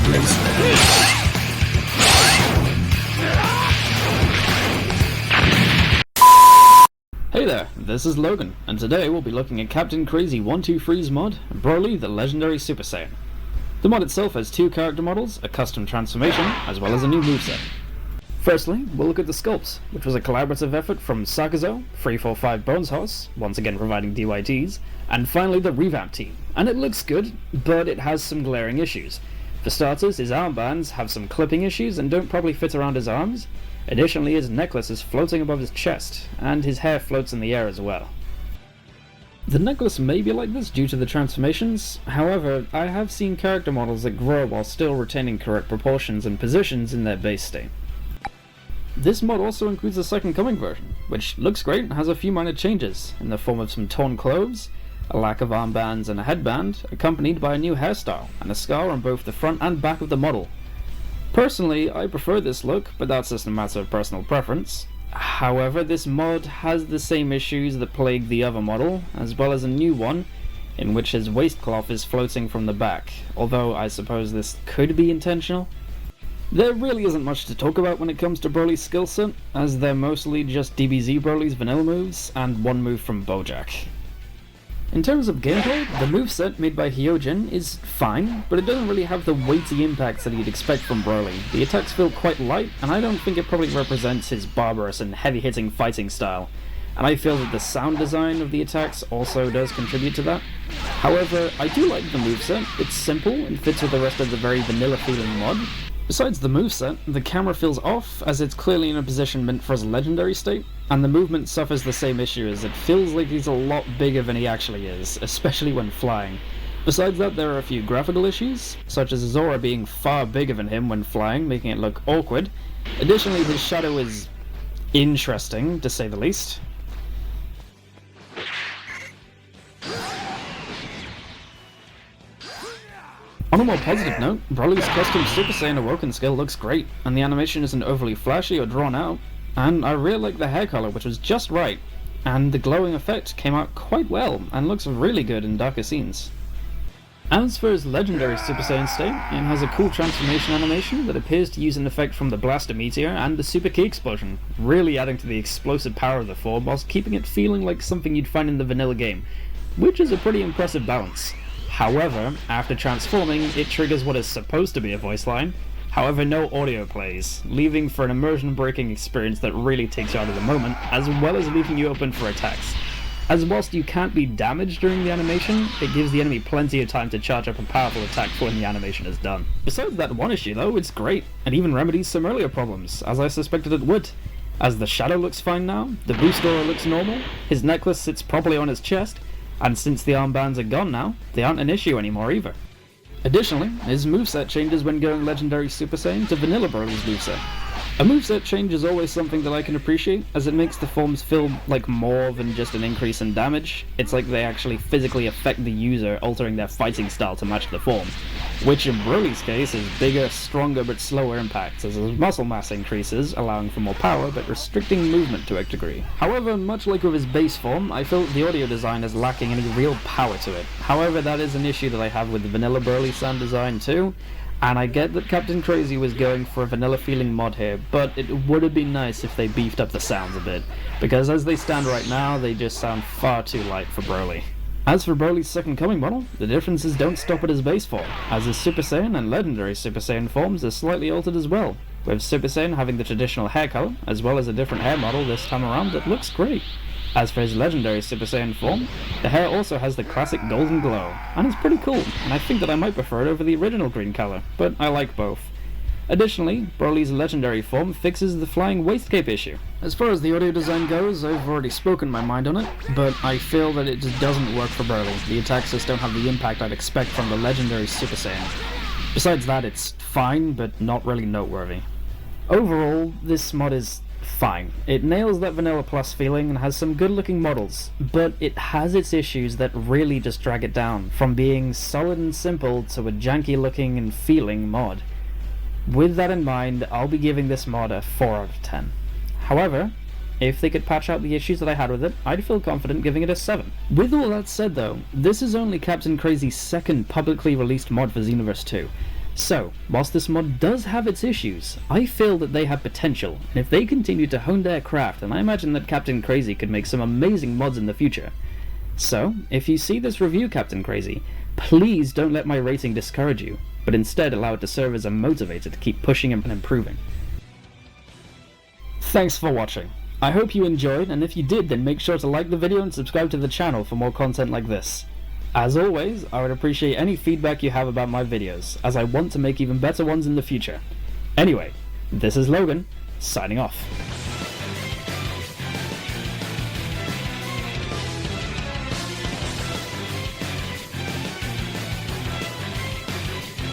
Hey there, this is Logan, and today we'll be looking at Captain Crazy 123's mod, Broly the Legendary Super Saiyan. The mod itself has two character models, a custom transformation, as well as a new moveset. Firstly, we'll look at the Sculpt, which was a collaborative effort from Sakazo, 345 Bones Horse, once again providing DYTs, and finally the Revamp team. And it looks good, but it has some glaring issues. For starters, his armbands have some clipping issues and don't probably fit around his arms. Additionally, his necklace is floating above his chest, and his hair floats in the air as well. The necklace may be like this due to the transformations, however, I have seen character models that grow while still retaining correct proportions and positions in their base state. This mod also includes the Second Coming version, which looks great and has a few minor changes, in the form of some torn clothes, a lack of armbands and a headband, accompanied by a new hairstyle, and a scar on both the front and back of the model. Personally, I prefer this look, but that's just a matter of personal preference. However, this mod has the same issues that plagued the other model, as well as a new one, in which his waistcloth is floating from the back, although I suppose this could be intentional. There really isn't much to talk about when it comes to Broly's skillset, as they're mostly just DBZ Broly's vanilla moves, and one move from Bojack. In terms of gameplay, the moveset made by Hyojin is fine, but it doesn't really have the weighty impacts that you'd expect from Broly. The attacks feel quite light, and I don't think it probably represents his barbarous and heavy-hitting fighting style, and I feel that the sound design of the attacks also does contribute to that. However, I do like the moveset. It's simple and fits with the rest of the very vanilla-feeling mod. Besides the moveset, the camera feels off, as it's clearly in a position meant for his legendary state, and the movement suffers the same issue as it feels like he's a lot bigger than he actually is, especially when flying. Besides that, there are a few graphical issues, such as Zora being far bigger than him when flying, making it look awkward. Additionally, his shadow is interesting, to say the least. On a more positive note, Broly's custom Super Saiyan Awoken skill looks great, and the animation isn't overly flashy or drawn out, and I really like the hair color, which was just right, and the glowing effect came out quite well, and looks really good in darker scenes. As for his legendary Super Saiyan state, it has a cool transformation animation that appears to use an effect from the Blaster Meteor and the Super Ki Explosion, really adding to the explosive power of the form whilst keeping it feeling like something you'd find in the vanilla game, which is a pretty impressive balance. However, after transforming, it triggers what is supposed to be a voice line, however no audio plays, leaving for an immersion-breaking experience that really takes you out of the moment, as well as leaving you open for attacks. As whilst you can't be damaged during the animation, it gives the enemy plenty of time to charge up a powerful attack when the animation is done. Besides that one issue though, it's great, and even remedies some earlier problems, as I suspected it would. As the shadow looks fine now, the boost aura looks normal, his necklace sits properly on his chest, and since the armbands are gone now, they aren't an issue anymore either. Additionally, his moveset changes when going Legendary Super Saiyan to Vanilla Broly's moveset. A moveset change is always something that I can appreciate, as it makes the forms feel like more than just an increase in damage. It's like they actually physically affect the user, altering their fighting style to match the form, which in Broly's case is bigger, stronger, but slower impacts, as his muscle mass increases, allowing for more power, but restricting movement to a degree. However, much like with his base form, I feel the audio design is lacking any real power to it. However, that is an issue that I have with the Vanilla Broly sound design too, and I get that Captain Crazy was going for a vanilla feeling mod here, but it would have been nice if they beefed up the sounds a bit, because as they stand right now, they just sound far too light for Broly. As for Broly's Second Coming model, the differences don't stop at his base form, as his Super Saiyan and Legendary Super Saiyan forms are slightly altered as well, with Super Saiyan having the traditional hair color, as well as a different hair model this time around that looks great. As for his Legendary Super Saiyan form, the hair also has the classic golden glow, and it's pretty cool, and I think that I might prefer it over the original green color, but I like both. Additionally, Broly's Legendary form fixes the flying waistcape issue. As far as the audio design goes, I've already spoken my mind on it, but I feel that it just doesn't work for Broly. The attacks just don't have the impact I'd expect from the Legendary Super Saiyan. Besides that, it's fine, but not really noteworthy. Overall, this mod is fine. It nails that Vanilla Plus feeling and has some good looking models, but it has its issues that really just drag it down, from being solid and simple to a janky looking and feeling mod. With that in mind, I'll be giving this mod a 4 out of 10. However, if they could patch out the issues that I had with it, I'd feel confident giving it a 7. With all that said though, this is only Captain Crazy's second publicly released mod for Xenoverse 2, So, whilst this mod does have its issues, I feel that they have potential, and if they continue to hone their craft, then I imagine that Captain Crazy could make some amazing mods in the future. So, if you see this review, Captain Crazy, please don't let my rating discourage you, but instead allow it to serve as a motivator to keep pushing and improving. Thanks for watching. I hope you enjoyed, and if you did, then make sure to like the video and subscribe to the channel for more content like this. As always, I would appreciate any feedback you have about my videos, as I want to make even better ones in the future. Anyway, this is Logan, signing off.